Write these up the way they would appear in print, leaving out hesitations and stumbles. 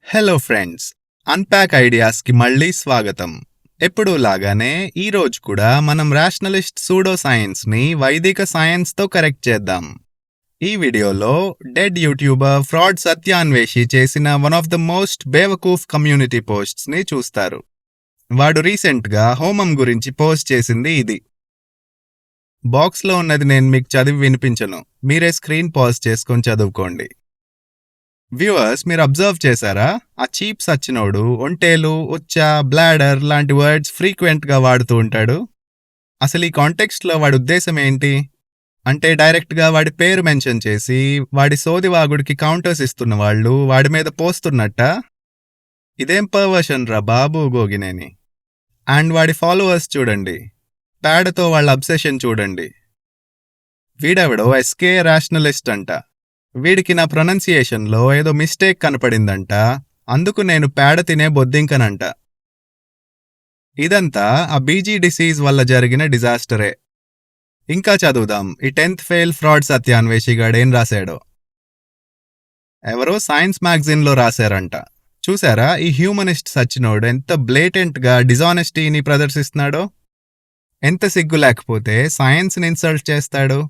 Hello friends, unpack ఐడియాస్‌కి మళ్ళీ స్వాగతం. ఎప్పుడూ లాగానే ఈరోజు కూడా మనం రేషనలిస్ట్ సూడో సైన్స్‌ని వైదిక సైన్స్‌తో కరెక్ట్ చేద్దాం. ఈ వీడియోలో డెడ్ యూట్యూబర్ ఫ్రాడ్ సత్యాన్వేషి చేసిన వన్ ఆఫ్ ద మోస్ట్ బేవకూఫ్ కమ్యూనిటీ పోస్ట్స్‌ని చూస్తారు. వాడు రీసెంట్‌గా హోమం గురించి పోస్ట్ చేసింది ఇది. బాక్స్‌లో ఉన్నది నేను మీకు చదివి వినిపించను. మీరే స్క్రీన్ పాజ్ చేసుకొని చదువుకోండి. వ్యూవర్స్, మీరు అబ్జర్వ్ చేశారా? ఆ చీప్ సచ్చినోడు ఒంటేలు, ఉచ్చ, బ్లాడర్ లాంటి వర్డ్స్ ఫ్రీక్వెంట్గా వాడుతూ ఉంటాడు. అసలు ఈ కాంటెక్స్ట్లో వాడి ఉద్దేశం ఏంటి? అంటే డైరెక్ట్గా వాడి పేరు మెన్షన్ చేసి వాడి సోదివాగుడికి కౌంటర్స్ ఇస్తున్న వాళ్ళు వాడి మీద పోస్తున్నట్ట? ఇదేం పర్వర్షన్ రా బాబు గోగినేని. అండ్ వాడి ఫాలోవర్స్ చూడండి, పేడతో వాళ్ళ అబ్సెషన్ చూడండి. వీడెవడో ఎస్కే రేషనలిస్ట్ అంట. వీడికి నా ప్రొనౌన్సియేషన్లో ఏదో మిస్టేక్ కనపడిందంట, అందుకు నేను పేడ తినే బొద్దింకనంట. ఇదంతా ఆ బీజీ డిసీజ్ వల్ల జరిగిన డిజాస్టరే. ఇంకా చదువుదాం ఈ 10th ఫెయిల్ ఫ్రాడ్ సత్యాన్వేషిగాడేం రాశాడో. ఎవరో సైన్స్ మ్యాగజైన్లో రాశారంట. చూసారా ఈ హ్యూమనిస్ట్ సచ్చినోడు ఎంత బ్లేటెంట్గా డిజానెస్టీని ప్రదర్శిస్తున్నాడో? ఎంత సిగ్గు లేకపోతే సైన్స్ని ఇన్సల్ట్ చేస్తాడు?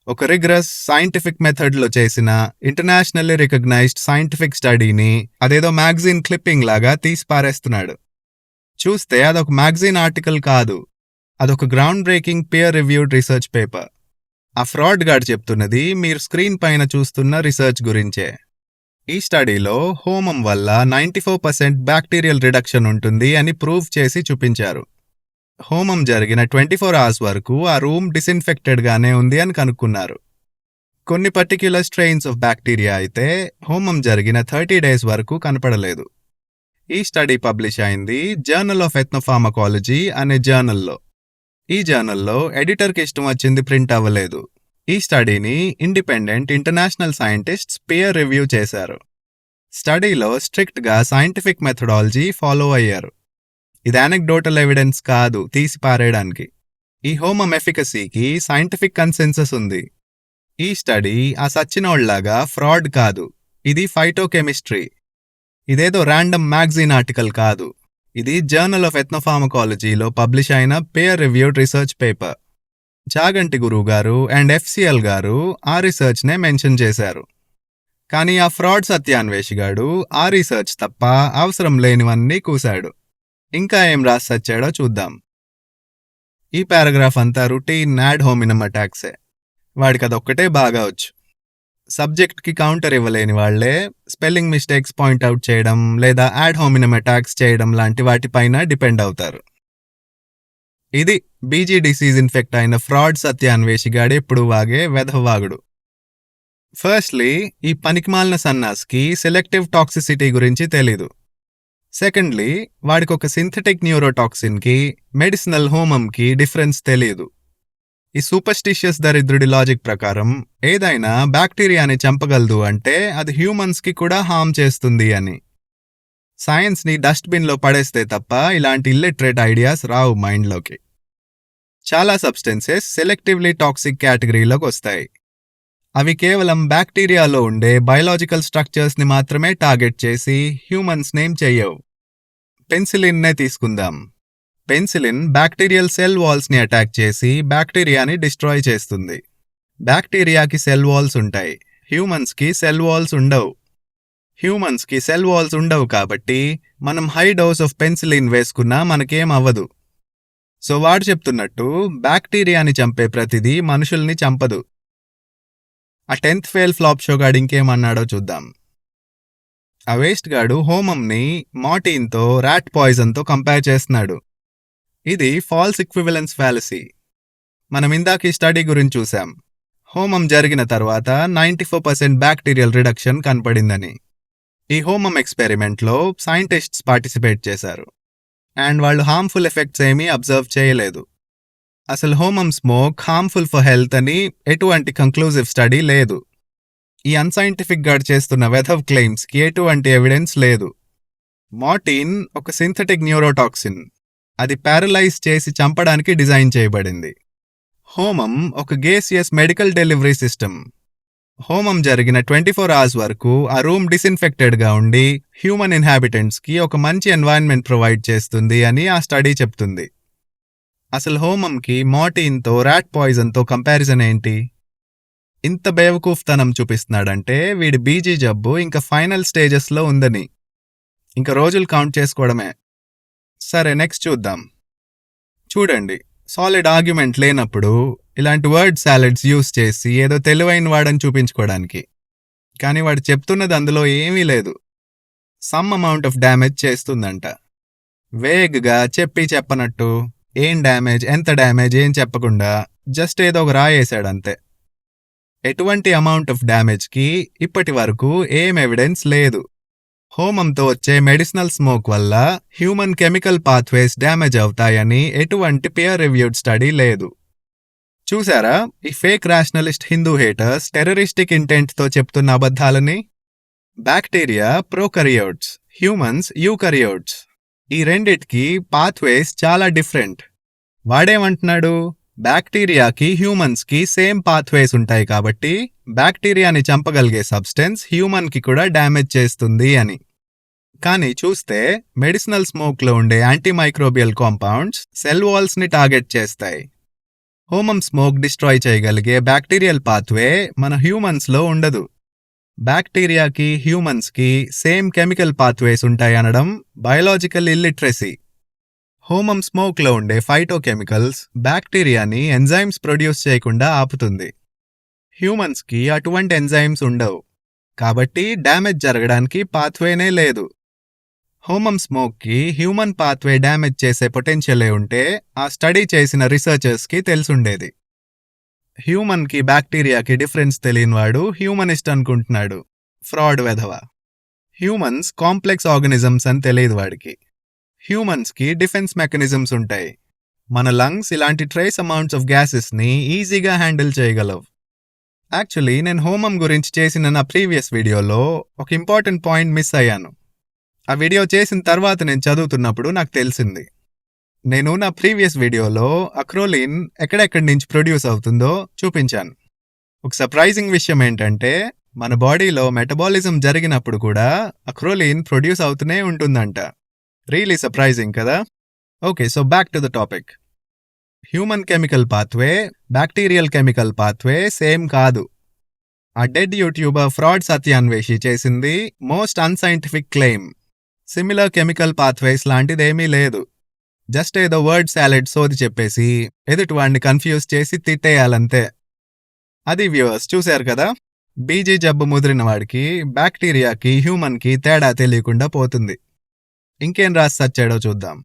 ఒక రిగ్రస్ సైంటిఫిక్ మెథడ్లో చేసిన ఇంటర్నేషనల్లీ రికగ్నైజ్డ్ సైంటిఫిక్ స్టడీని అదేదో మ్యాగజైన్ క్లిప్పింగ్ లాగా తీసి పారేస్తున్నాడు. చూస్తే అదొక మ్యాగజైన్ ఆర్టికల్ కాదు, అదొక ground breaking peer reviewed research paper. ఆ ఫ్రాడ్ గార్డ్ చెప్తున్నది మీరు స్క్రీన్ పైన చూస్తున్న రీసెర్చ్ గురించే. ఈ స్టడీలో హోమం వల్ల 94% బ్యాక్టీరియల్ రిడక్షన్ ఉంటుంది అని ప్రూవ్ చేసి చూపించారు. హోమం జరిగిన 24 hours వరకు ఆ రూమ్ డిస్ఇన్ఫెక్టెడ్గానే ఉంది అని కనుక్కున్నారు. కొన్ని పర్టిక్యులర్ స్ట్రెయిన్స్ ఆఫ్ బ్యాక్టీరియా అయితే హోమం జరిగిన 30 days వరకు కనపడలేదు. ఈ స్టడీ పబ్లిష్ అయింది జర్నల్ ఆఫ్ ఎథ్నోఫార్మకాలజీ అనే జర్నల్లో. ఈ జర్నల్లో ఎడిటర్కి ఇష్టం వచ్చింది ప్రింట్ అవ్వలేదు. ఈ స్టడీని independent international scientists peer review చేశారు. స్టడీలో స్ట్రిక్ట్గా సైంటిఫిక్ మెథడాలజీ ఫాలో అయ్యారు. ఇది యానెక్డోటల్ ఎవిడెన్స్ కాదు తీసి పారేయడానికి. ఈ హోమం ఎఫికసీకి సైంటిఫిక్ కన్సెన్సస్ ఉంది. ఈ స్టడీ ఆ సచ్చినోళ్లాగా ఫ్రాడ్ కాదు, ఇది ఫైటోకెమిస్ట్రీ. ఇదేదో ర్యాండమ్ మ్యాగజైన్ ఆర్టికల్ కాదు, ఇది జర్నల్ ఆఫ్ ఎథ్నోఫార్మకాలజీలో పబ్లిష్ అయిన peer reviewed research paper. Chaganti గురువు గారు అండ్ FCL గారు ఆ రీసెర్చ్నే మెన్షన్ చేశారు. కానీ ఆ ఫ్రాడ్ సత్యాన్వేషిగాడు ఆ రీసెర్చ్ తప్ప అవసరం లేనివన్నీ కూశాడు. ఇంకా ఏం రాసి సచ్చాడో చూద్దాం. ఈ పారాగ్రాఫ్ అంతా రొటీన్ యాడ్ హోమినమ్ అటాక్సే. వాడికి అదొక్కటే బాగా వచ్చు. సబ్జెక్ట్కి కౌంటర్ ఇవ్వలేని వాళ్లే స్పెల్లింగ్ మిస్టేక్స్ పాయింట్అవుట్ చేయడం లేదా యాడ్ హోమినమ్ అటాక్స్ చేయడం లాంటి వాటిపైన డిపెండ్ అవుతారు. ఇది బీజీ డిసీజ్ ఇన్ఫెక్ట్ అయిన ఫ్రాడ్ సత్యాన్వేషిగాడు ఎప్పుడు వాగే వెధవాగుడు. ఫస్ట్లీ, ఈ పనికిమాలిన సన్నాస్కి సెలెక్టివ్ టాక్సిసిటీ గురించి తెలీదు. సెకండ్లీ, వాడికి ఒక సింథటిక్ న్యూరోటాక్సిన్కి మెడిసినల్ హోమంకి డిఫరెన్స్ తెలియదు. ఈ సూపర్స్టిషియస్ దరిద్రుడి లాజిక్ ప్రకారం ఏదైనా బ్యాక్టీరియాని చంపగలదు అంటే అది హ్యూమన్స్కి కూడా హార్మ్ చేస్తుంది అని. సైన్స్ని డస్ట్బిన్లో పడేస్తే తప్ప ఇలాంటి ఇల్లిటరేట్ ఐడియాస్ రావు మైండ్లోకి. చాలా సబ్స్టెన్సెస్ సెలెక్టివ్లీ టాక్సిక్ కేటగిరీలోకి వస్తాయి. అవి కేవలం బ్యాక్టీరియాలో ఉండే బయలాజికల్ స్ట్రక్చర్స్ని మాత్రమే టార్గెట్ చేసి హ్యూమన్స్నేం చెయ్యవు. పెన్సిలిన్నే తీసుకుందాం. పెన్సిలిన్ బ్యాక్టీరియల్ సెల్ వాల్స్ని అటాక్ చేసి బ్యాక్టీరియాని డిస్ట్రాయ్ చేస్తుంది. బ్యాక్టీరియాకి సెల్ వాల్స్ ఉంటాయి, హ్యూమన్స్కి సెల్ వాల్స్ ఉండవు. హ్యూమన్స్కి సెల్ వాల్స్ ఉండవు కాబట్టి మనం హై డోస్ ఆఫ్ పెన్సిలిన్ వేసుకున్నా మనకేం అవ్వదు. సో వాడు చెప్తున్నట్టు బ్యాక్టీరియాని చంపే ప్రతిదీ మనుషుల్ని చంపదు. ఆ 10th ఫెయిల్ ఫ్లాప్ షోగాడు ఇంకేమన్నాడో చూద్దాం. ఆ వేస్ట్ గాడు హోమంని మార్టిన్తో ర్యాట్ పాయిజన్తో కంపేర్ చేస్తున్నాడు. ఇది ఫాల్స్ ఈక్వివలెన్స్ ఫ్యాలసీ. మనం ఇందాక ఈ స్టడీ గురించి చూసాం. హోమం జరిగిన తర్వాత 94% బ్యాక్టీరియల్ రిడక్షన్ కనపడిందని. ఈ హోమం ఎక్స్పెరిమెంట్లో సైంటిస్ట్స్ పార్టిసిపేట్ చేశారు అండ్ వాళ్ళు హార్మ్ఫుల్ ఎఫెక్ట్స్ ఏమీ అబ్జర్వ్ చేయలేదు. అసలు హోమం స్మోక్ హార్మ్ఫుల్ ఫర్ హెల్త్ అని ఎటువంటి కంక్లూజివ్ స్టడీ లేదు. ఈ అన్సైంటిఫిక్ గాడు చేస్తున్న వెధవ్ క్లెయిమ్స్కి ఎటువంటి ఎవిడెన్స్ లేదు. మార్టిన్ ఒక సింథటిక్ న్యూరోటాక్సిన్, అది ప్యారలైజ్ చేసి చంపడానికి డిజైన్ చేయబడింది. హోమం ఒక గేసియస్ మెడికల్ డెలివరీ సిస్టమ్. హోమం జరిగిన 24 అవర్స్ వరకు ఆ రూమ్ డిస్ఇన్ఫెక్టెడ్గా ఉండి హ్యూమన్ ఇన్హాబిటెంట్స్కి ఒక మంచి ఎన్వైరన్మెంట్ ప్రొవైడ్ చేస్తుంది అని ఆ స్టడీ చెప్తుంది. అసలు హోమంకి మార్టిన్తో ర్యాట్ పాయిజన్తో కంపారిజన్ ఏంటి? ఇంత బేవకూఫ్తనం చూపిస్తున్నాడంటే వీడి బీజీ జబ్బు ఇంకా ఫైనల్ స్టేజెస్లో ఉందని. ఇంక రోజులు కౌంట్ చేసుకోవడమే. సరే, నెక్స్ట్ చూద్దాం. చూడండి, సాలిడ్ ఆర్గ్యుమెంట్ లేనప్పుడు ఇలాంటి వర్డ్ సాలెడ్స్ యూస్ చేసి ఏదో తెలివైన వాడని చూపించుకోవడానికి. కానీ వాడు చెప్తున్నది అందులో ఏమీ లేదు. సమ్ అమౌంట్ ఆఫ్ డ్యామేజ్ చేస్తుందంట. వేగ్గా చెప్పనట్టు ఏం డ్యామేజ్, ఎంత డ్యామేజ్ ఏం చెప్పకుండా జస్ట్ ఏదో ఒక రాయేశాడంతే. ఎటువంటి అమౌంట్ ఆఫ్ డ్యామేజ్కి ఇప్పటి వరకు ఏం ఎవిడెన్స్ లేదు. హోమంతో వచ్చే మెడిసినల్ స్మోక్ వల్ల హ్యూమన్ కెమికల్ పాత్వేస్ డ్యామేజ్ అవుతాయని ఎటువంటి పియర్ రివ్యూడ్ స్టడీ లేదు. చూసారా ఈ fake rationalist Hindu haters terroristic ఇంటెంట్తో చెప్తున్న అబద్ధాలని? Bacteria prokaryotes, humans eukaryotes. ఈ రెండిటికి పాత్వేస్ చాలా డిఫరెంట్. వాడేమంటున్నాడు, బ్యాక్టీరియాకి హ్యూమన్స్కి సేమ్ పాత్వేస్ ఉంటాయి కాబట్టి బ్యాక్టీరియాని చంపగలిగే సబ్స్టెన్స్ హ్యూమన్కి కూడా డ్యామేజ్ చేస్తుంది అని. కానీ చూస్తే మెడిసినల్ స్మోక్లో ఉండే యాంటీమైక్రోబియల్ కాంపౌండ్స్ సెల్ వాల్స్ని టార్గెట్ చేస్తాయి. హోమం స్మోక్ డిస్ట్రాయ్ చేయగలిగే బ్యాక్టీరియల్ పాత్వే మన హ్యూమన్స్లో ఉండదు. బ్యాక్టీరియాకి హ్యూమన్స్కి సేమ్ కెమికల్ పాత్వేస్ ఉంటాయనడం బయోలాజికల్ ఇల్లిటరసీ. హోమం స్మోక్లో ఉండే ఫైటోకెమికల్స్ బ్యాక్టీరియాని ఎంజైమ్స్ ప్రొడ్యూస్ చేయకుండా ఆపుతుంది. హ్యూమన్స్కి అటువంటి ఎంజైమ్స్ ఉండవు కాబట్టి డ్యామేజ్ జరగడానికి పాత్వేనే లేదు. హోమం స్మోక్కి హ్యూమన్ పాత్వే డ్యామేజ్ చేసే పొటెన్షియలే ఉంటే ఆ స్టడీ చేసిన రీసెర్చర్స్కి తెలుసుండేది. హ్యూమన్కి బ్యాక్టీరియాకి డిఫరెన్స్ తెలియనివాడు హ్యూమనిస్ట్ అనుకుంటున్నాడు. ఫ్రాడ్ వెధవ. హ్యూమన్స్ కాంప్లెక్స్ ఆర్గనిజమ్స్ అని తెలియదు వాడికి. హ్యూమన్స్కి డిఫెన్స్ మెకానిజమ్స్ ఉంటాయి. మన లంగ్స్ ఇలాంటి ట్రేస్ అమౌంట్స్ ఆఫ్ గ్యాసెస్ని ఈజీగా హ్యాండిల్ చేయగలవు. యాక్చువల్లీ నేను హోమం గురించి చేసిన నా ప్రీవియస్ వీడియోలో ఒక ఇంపార్టెంట్ పాయింట్ మిస్ అయ్యాను. ఆ వీడియో చేసిన తర్వాత నేను చదువుతున్నప్పుడు నాకు తెలిసింది. నేను నా ప్రీవియస్ వీడియోలో అక్రోలిన్ ఎక్కడెక్కడి నుంచి ప్రొడ్యూస్ అవుతుందో చూపించాను. ఒక సర్ప్రైజింగ్ విషయం ఏంటంటే మన బాడీలో మెటబాలిజం జరిగినప్పుడు కూడా అక్రోలిన్ ప్రొడ్యూస్ అవుతూనే ఉంటుందంట. రియలీ సర్ప్రైజింగ్ కదా? Okay, so back to the topic. Human chemical pathway, bacterial chemical pathway same కాదు. ఆ డెడ్ యూట్యూబర్ ఫ్రాడ్ సత్యాన్వేషి చేసింది most unscientific claim. Similar chemical pathways లాంటిదేమీ లేదు. జస్ట్ ఏదో వర్డ్ సాలెడ్ సోది చెప్పేసి ఎదుటి వాడిని కన్ఫ్యూజ్ చేసి తిట్టేయాలంతే. అది వ్యూవర్స్, చూశారు కదా, బీజీ జబ్బు ముదిరిన వాడికి బ్యాక్టీరియాకి హ్యూమన్కి తేడా తెలియకుండా పోతుంది. ఇంకేం రాసి సచ్చాడో చూద్దాం.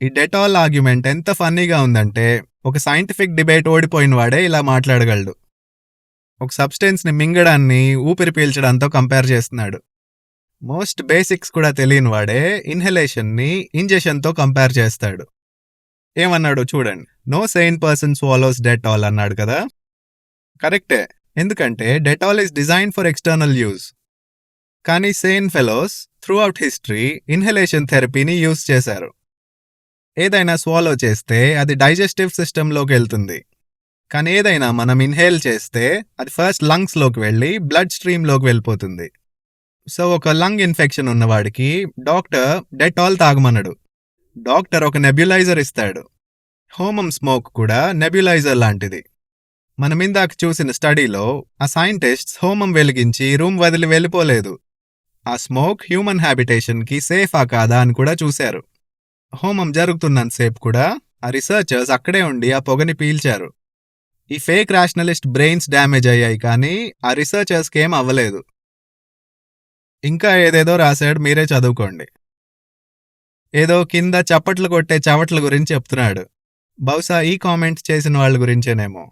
ఈ డెటాల్ ఆర్గ్యుమెంట్ ఎంత ఫన్నీగా ఉందంటే ఒక సైంటిఫిక్ డిబేట్ ఓడిపోయిన వాడే ఇలా మాట్లాడగలడు. ఒక సబ్స్టెన్స్ని మింగడాన్ని ఊపిరి పీల్చడంతో కంపేర్ చేస్తున్నాడు. మోస్ట్ బేసిక్స్ కూడా తెలియని వాడే ఇన్హలేషన్ని ఇంజెషన్తో కంపేర్ చేస్తాడు. ఏమన్నాడు చూడండి, no sane person swallows Dettol అన్నాడు కదా. కరెక్టే, ఎందుకంటే Dettol is design for external use. కానీ sane fellows throughout history inhalation థెరపీని యూజ్ చేశారు. ఏదైనా స్వాలో చేస్తే అది డైజెస్టివ్ సిస్టంలోకి వెళ్తుంది. కానీ ఏదైనా మనం ఇన్హేల్ చేస్తే అది ఫస్ట్ లంగ్స్లోకి వెళ్ళి బ్లడ్ స్ట్రీమ్లోకి వెళ్ళిపోతుంది. సో ఒక లంగ్ ఇన్ఫెక్షన్ ఉన్నవాడికి డాక్టర్ డెటాల్ తాగమనడు. డాక్టర్ ఒక నెబ్యులైజర్ ఇస్తాడు. హోమం స్మోక్ కూడా నెబ్యులైజర్ లాంటిది. మనం ఇందాక చూసిన స్టడీలో ఆ సైంటిస్ట్స్ హోమం వెలిగించి రూమ్ వదిలి వెళ్ళిపోలేదు. ఆ స్మోక్ హ్యూమన్ హ్యాబిటేషన్కి సేఫా కాదా అని కూడా చూశారు. హోమం జరుగుతున్నంతసేపు కూడా ఆ రీసెర్చర్స్ అక్కడే ఉండి ఆ పొగని పీల్చారు. ఈ ఫేక్ రేషనలిస్ట్ బ్రెయిన్స్ డ్యామేజ్ అయ్యాయి కానీ ఆ రీసెర్చర్స్కి ఏం అవ్వలేదు. ఇంకా ఏదేదో రాశాడు, మీరే చదువుకోండి. ఏదో కింద చప్పట్లు కొట్టే చవట్ల గురించి చెప్తున్నాడు. బహుశా ఈ కామెంట్స్ చేసిన వాళ్ళ గురించేనేమో.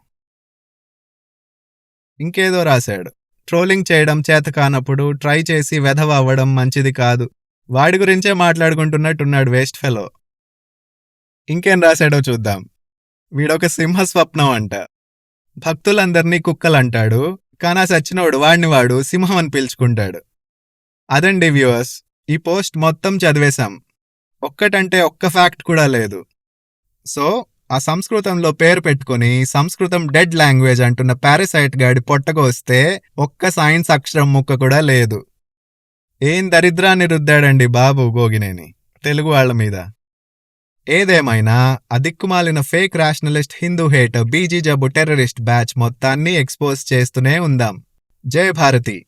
ఇంకేదో రాశాడు, ట్రోలింగ్ చేయడం చేత కానప్పుడు ట్రై చేసి వెధవ అవ్వడం మంచిది కాదు. వాడి గురించే మాట్లాడుకుంటున్నట్టున్నాడు వేస్ట్ ఫెలో. ఇంకేం రాశాడో చూద్దాం. వీడొక సింహస్వప్నం అంట. భక్తులందరినీ కుక్కలంటాడు, కానా సచ్చినోడు వాడిని వాడు సింహం అని పిలుచుకుంటాడు. అదండి వ్యూవర్స్, ఈ పోస్ట్ మొత్తం చదివేశాం. ఒక్కటంటే ఒక్క ఫ్యాక్ట్ కూడా లేదు. సో ఆ సంస్కృతంలో పేరు పెట్టుకుని సంస్కృతం డెడ్ లాంగ్వేజ్ అంటున్న పారాసైట్ గాడి పొట్టకొస్తే ఒక్క సైన్స్ అక్షరం ముక్క కూడా లేదు. ఏం దరిద్రాన్ని రుద్దాడండి బాబు గోగినేని తెలుగు వాళ్ల మీద. ఏదేమైనా అదిక్కుమాలిన ఫేక్ రేషనలిస్ట్ హిందూ హేటర్ బీజీ జబ్బు టెర్రరిస్ట్ బ్యాచ్ మొత్తాన్ని ఎక్స్పోజ్ చేస్తూనే ఉందాం. జై భారతి.